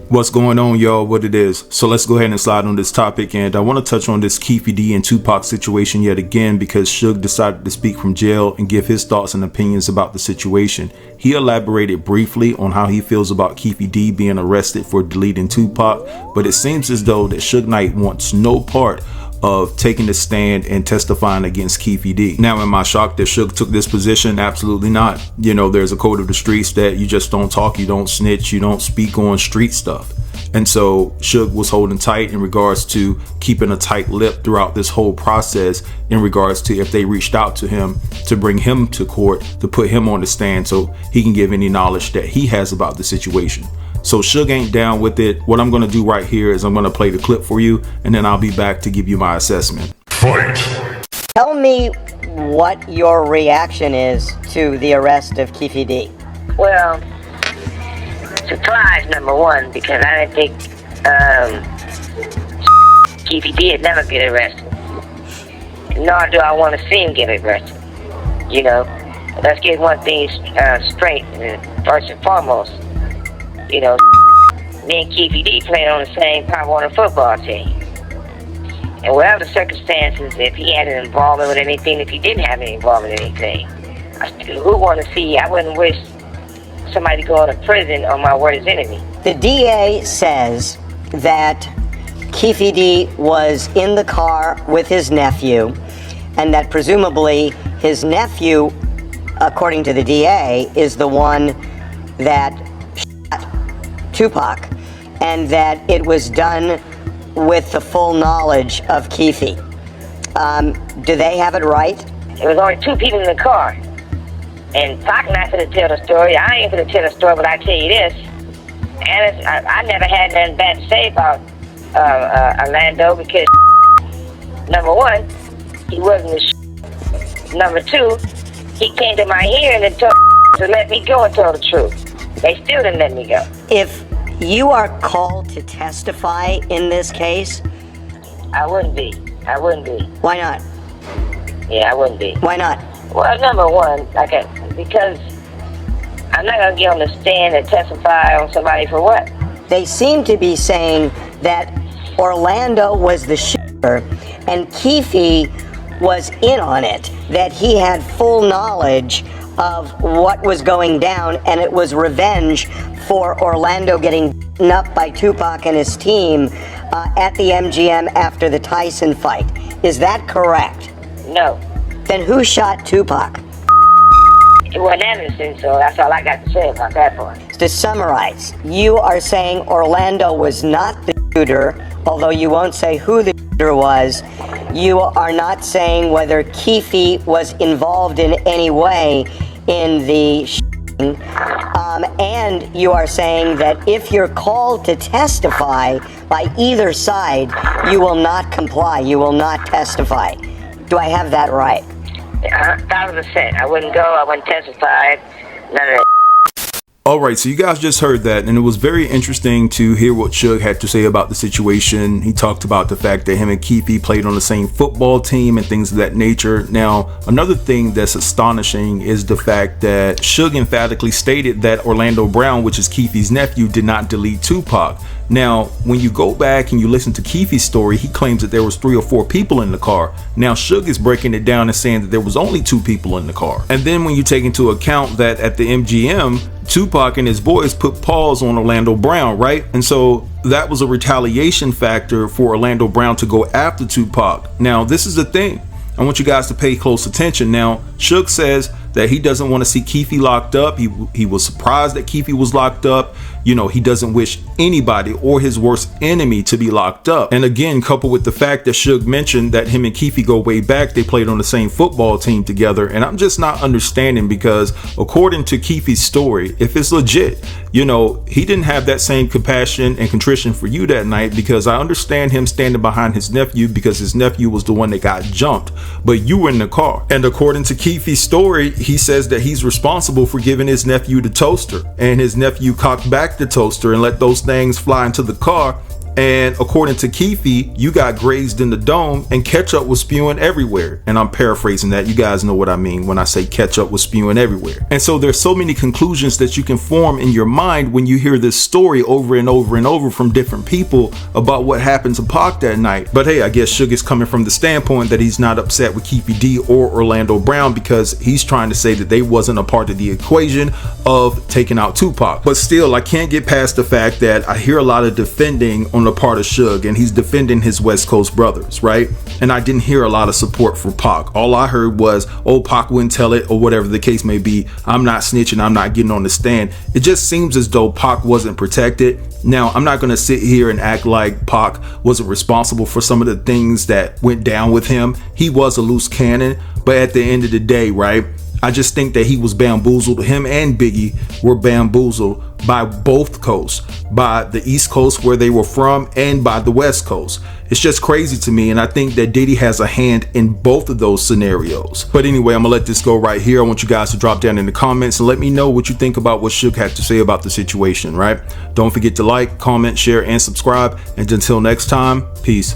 What's going on, y'all? What it is? So let's go ahead and slide on this topic, and I want to touch on this Keefe D and Tupac situation yet again because Suge decided to speak from jail and give his thoughts and opinions about the situation. He elaborated briefly on how he feels about Keefe D being arrested for deleting Tupac, but it seems as though that Suge Knight wants no part of taking the stand and testifying against Keefe D. Now, am I shocked that Suge took this position? Absolutely not. You know, there's a code of the streets that you just don't talk, you don't snitch, you don't speak on street stuff. And so Suge was holding tight in regards to keeping a tight lip throughout this whole process in regards to if they reached out to him to bring him to court, to put him on the stand so he can give any knowledge that he has about the situation. So Suge ain't down with it. What I'm going to do right here is I'm going to play the clip for you, and then I'll be back to give you my assessment. Fight! Tell me what your reaction is to the arrest of Keefe D. Well, surprise number one, because I didn't think Keefe D would never get arrested. Nor do I want to see him get arrested. You know, let's get one thing straight first and foremost. You know, me and Keefe D played on the same Pop Warner football team. And whatever the circumstances, if he had an involvement with anything, if he didn't have any involvement in anything, who want to see? I wouldn't wish somebody to go to prison on my worst enemy. The DA says that Keefe D was in the car with his nephew, and that presumably his nephew, according to the DA, is the one that Tupac, and that it was done with the full knowledge of Keefe. Do they have it right? There was only two people in the car. And Pac not gonna tell the story. I ain't gonna tell the story, but I tell you this. And I never had nothing bad to say about Orlando because number one, he wasn't the number two, he came to my hearing and told to let me go and tell the truth. They still didn't let me go. If you are called to testify in this case, I wouldn't be. Why not? Yeah, I wouldn't be. Why not? Well, number one, because I'm not gonna get on the stand and testify on somebody for what? They seem to be saying that Orlando was the shooter and Keefe was in on it, that he had full knowledge of what was going down, and it was revenge for Orlando getting beaten up by Tupac and his team at the MGM after the Tyson fight. Is that correct? No. Then who shot Tupac? It wasn't Anderson, so that's all I got to say about that part. To summarize, you are saying Orlando was not the shooter, although you won't say who the shooter was. You are not saying whether Keefe was involved in any way in the shooting, and you are saying that if you're called to testify by either side, you will not comply, you will not testify. Do I have that right? 1,000%. I wouldn't go, I wouldn't testify, none of that. All right, so you guys just heard that, and it was very interesting to hear what Suge had to say about the situation. He talked about the fact that him and Keefe played on the same football team and things of that nature. Now, another thing that's astonishing is the fact that Suge emphatically stated that Orlando Brown, which is Keefe's nephew, did not delete Tupac. Now, when you go back and you listen to Keefe's story, he claims that there was 3 or 4 people in the car. Now, Suge is breaking it down and saying that there was only 2 people in the car. And then when you take into account that at the MGM, Tupac and his boys put paws on Orlando Brown, right? And so that was a retaliation factor for Orlando Brown to go after Tupac. Now, this is the thing. I want you guys to pay close attention. Now, Suge says that he doesn't want to see Keefe locked up. He was surprised that Keefe was locked up. You know, he doesn't wish anybody or his worst enemy to be locked up. And again, coupled with the fact that Suge mentioned that him and Keefe go way back, they played on the same football team together. And I'm just not understanding, because according to Keefe's story, if it's legit, you know, he didn't have that same compassion and contrition for you that night, because I understand him standing behind his nephew because his nephew was the one that got jumped, but you were in the car. And according to Keefe's story, he says that he's responsible for giving his nephew the toaster, and his nephew cocked back the toaster and let those things fly into the car And according to Keefe, you got grazed in the dome and ketchup was spewing everywhere. And I'm paraphrasing that. You guys know what I mean when I say ketchup was spewing everywhere. And so there's so many conclusions that you can form in your mind when you hear this story over and over and over from different people about what happened to Pac that night. But hey, I guess Suge is coming from the standpoint that he's not upset with Keefe D or Orlando Brown because he's trying to say that they wasn't a part of the equation of taking out Tupac. But still, I can't get past the fact that I hear a lot of defending on the part of Suge, and he's defending his West Coast brothers, right? And I didn't hear a lot of support for Pac. All I heard was, oh, Pac wouldn't tell it, or whatever the case may be. I'm not snitching, I'm not getting on the stand. It just seems as though Pac wasn't protected. Now, I'm not going to sit here and act like Pac wasn't responsible for some of the things that went down with him. He was a loose cannon, but at the end of the day, right, I just think that he was bamboozled. Him and Biggie were bamboozled by both coasts, by the East Coast where they were from and by the West Coast. It's just crazy to me, and I think that Diddy has a hand in both of those scenarios. But anyway, I'm gonna let this go right here. I want you guys to drop down in the comments and let me know what you think about what Suge had to say about the situation, right? Don't forget to like, comment, share, and subscribe. And until next time, peace.